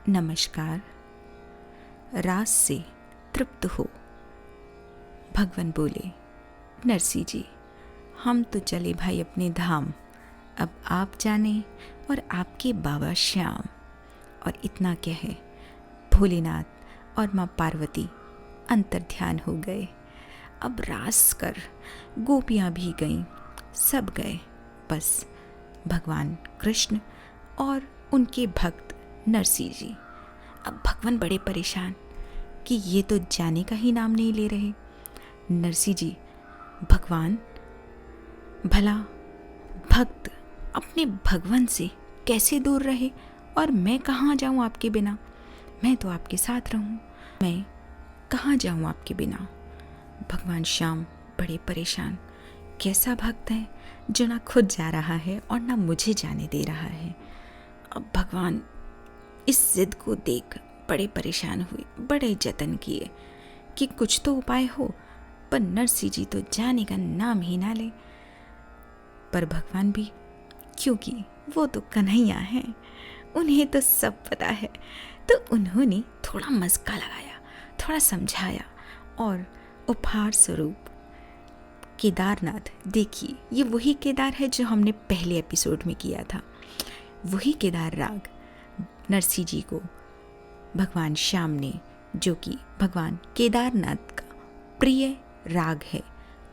नमस्कार। रास से तृप्त हो भगवान बोले, नरसी जी, हम तो चले भाई अपने धाम, अब आप जाने और आपके बाबा श्याम। और इतना क्या है, भोलेनाथ और माँ पार्वती अंतर ध्यान हो गए। अब रास कर गोपियाँ भी गईं, सब गए, बस भगवान कृष्ण और उनके भक्त नरसी जी। अब भगवान बड़े परेशान कि ये तो जाने का ही नाम नहीं ले रहे। नरसी जी, भगवान, भला भक्त अपने भगवान से कैसे दूर रहे और मैं कहाँ जाऊँ आपके बिना? मैं तो आपके साथ रहूँ, मैं कहाँ जाऊँ आपके बिना? भगवान श्याम बड़े परेशान, कैसा भक्त है जो ना खुद जा रहा है और ना मुझे जाने दे रहा है। अब भगवान इस जिद को देख बड़े परेशान हुए, बड़े जतन किए कि कुछ तो उपाय हो, पर नरसी जी तो जाने का नाम ही ना ले। पर भगवान भी, क्योंकि वो तो कन्हैया हैं, उन्हें तो सब पता है, तो उन्होंने थोड़ा मस्का लगाया, थोड़ा समझाया और उपहार स्वरूप केदारनाथ, देखिए ये वही केदार है जो हमने पहले एपिसोड में किया था, वही केदार राग नरसी जी को भगवान श्याम ने, जो कि भगवान केदारनाथ का प्रिय राग है,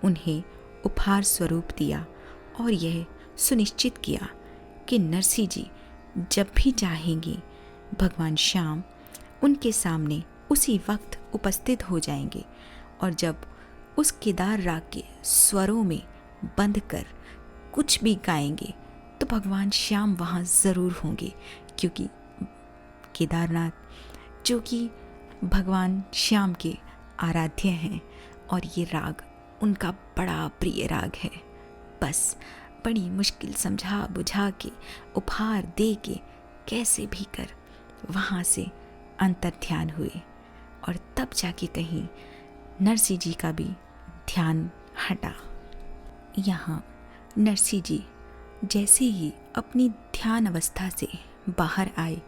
उन्हें उपहार स्वरूप दिया और यह सुनिश्चित किया कि नरसी जी जब भी चाहेंगे भगवान श्याम उनके सामने उसी वक्त उपस्थित हो जाएंगे और जब उस केदार राग के स्वरों में बंध कर कुछ भी गाएंगे तो भगवान श्याम वहाँ ज़रूर होंगे, क्योंकि केदारनाथ जो कि भगवान श्याम के आराध्य हैं और ये राग उनका बड़ा प्रिय राग है। बस बड़ी मुश्किल समझा बुझा के, उपहार दे के, कैसे भी कर वहाँ से अंतर ध्यान हुए और तब जाके कहीं नरसी जी का भी ध्यान हटा। यहाँ नरसी जी जैसे ही अपनी ध्यान अवस्था से बाहर आए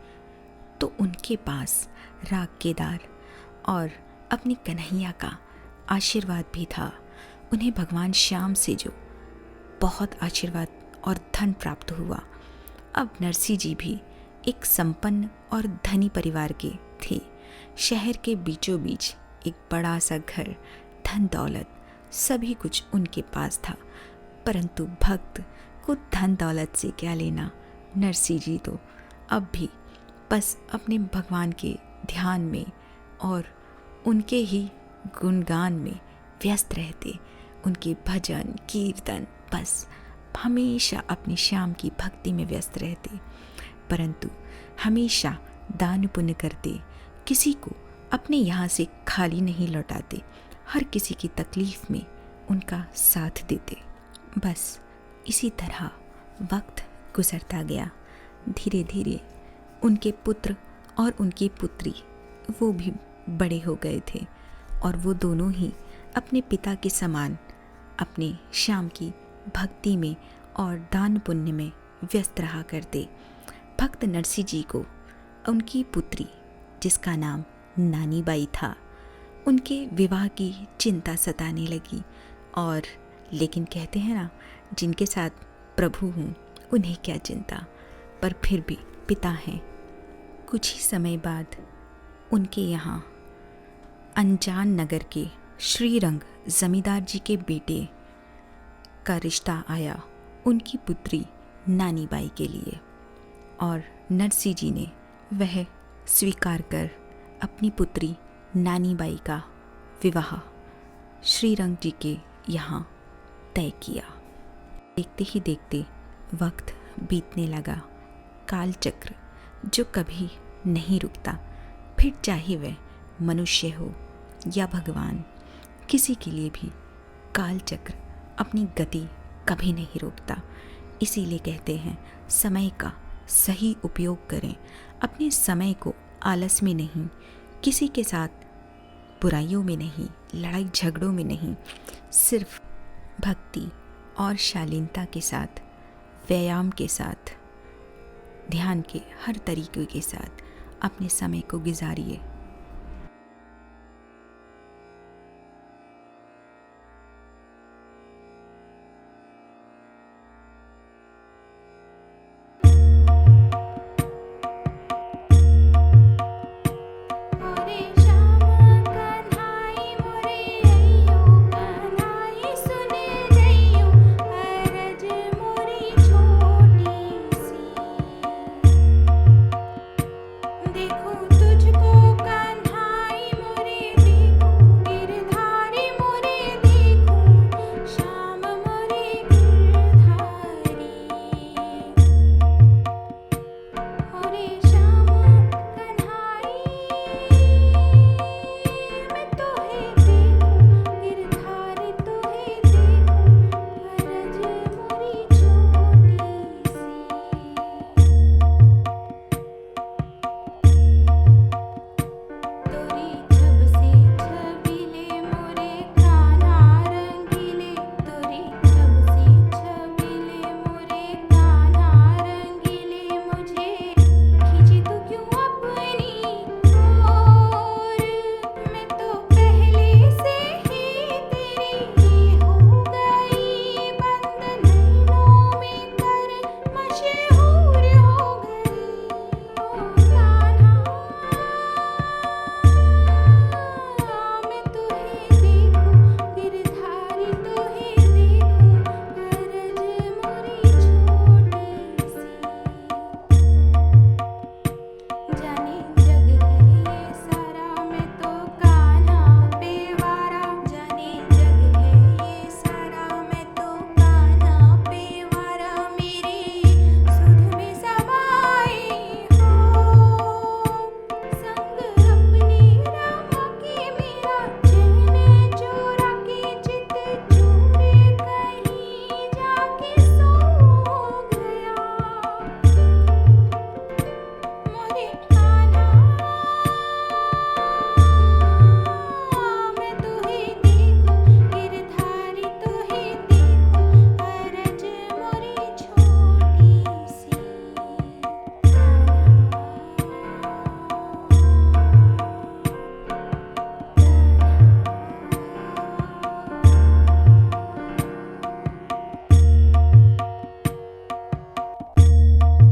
तो उनके पास राग केदार और अपनी कन्हैया का आशीर्वाद भी था। उन्हें भगवान श्याम से जो बहुत आशीर्वाद और धन प्राप्त हुआ। अब नरसी जी भी एक संपन्न और धनी परिवार के थे। शहर के बीचों बीच एक बड़ा सा घर, धन दौलत, सभी कुछ उनके पास था, परंतु भक्त को धन दौलत से क्या लेना। नरसी जी तो अब भी बस अपने भगवान के ध्यान में और उनके ही गुणगान में व्यस्त रहते, उनके भजन कीर्तन, बस हमेशा अपने श्याम की भक्ति में व्यस्त रहते, परंतु हमेशा दान पुण्य करते, किसी को अपने यहाँ से खाली नहीं लौटाते, हर किसी की तकलीफ में उनका साथ देते। बस इसी तरह वक्त गुजरता गया। धीरे धीरे उनके पुत्र और उनकी पुत्री वो भी बड़े हो गए थे और वो दोनों ही अपने पिता के समान अपने श्याम की भक्ति में और दान पुण्य में व्यस्त रहा करते। भक्त नरसी जी को उनकी पुत्री, जिसका नाम नानी बाई था, उनके विवाह की चिंता सताने लगी। और लेकिन कहते हैं ना, जिनके साथ प्रभु हूँ उन्हें क्या चिंता, पर फिर भी पिता हैं। कुछ ही समय बाद उनके यहाँ अनजान नगर के श्रीरंग जमींदार जी के बेटे का रिश्ता आया उनकी पुत्री नानी बाई के लिए, और नरसी जी ने वह स्वीकार कर अपनी पुत्री नानी बाई का विवाह श्रीरंग जी के यहाँ तय किया। देखते ही देखते वक्त बीतने लगा। काल चक्र जो कभी नहीं रुकता, फिर चाहे वह मनुष्य हो या भगवान, किसी के लिए भी काल चक्र अपनी गति कभी नहीं रोकता। इसीलिए कहते हैं समय का सही उपयोग करें, अपने समय को आलस में नहीं, किसी के साथ बुराइयों में नहीं, लड़ाई झगड़ों में नहीं, सिर्फ भक्ति और शालीनता के साथ, व्यायाम के साथ, ध्यान के हर तरीके के साथ अपने समय को गुजारिए।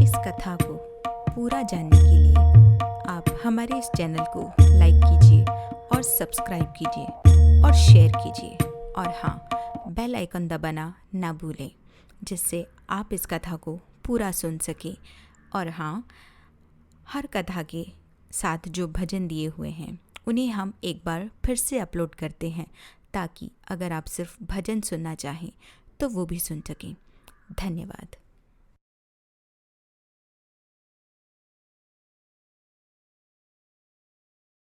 इस कथा को पूरा जानने के लिए आप हमारे इस चैनल को लाइक कीजिए और सब्सक्राइब कीजिए और शेयर कीजिए, और हाँ, बेल आइकन दबाना ना भूलें, जिससे आप इस कथा को पूरा सुन सकें। और हाँ, हर कथा के साथ जो भजन दिए हुए हैं उन्हें हम एक बार फिर से अपलोड करते हैं, ताकि अगर आप सिर्फ भजन सुनना चाहें तो वो भी सुन सकें। धन्यवाद।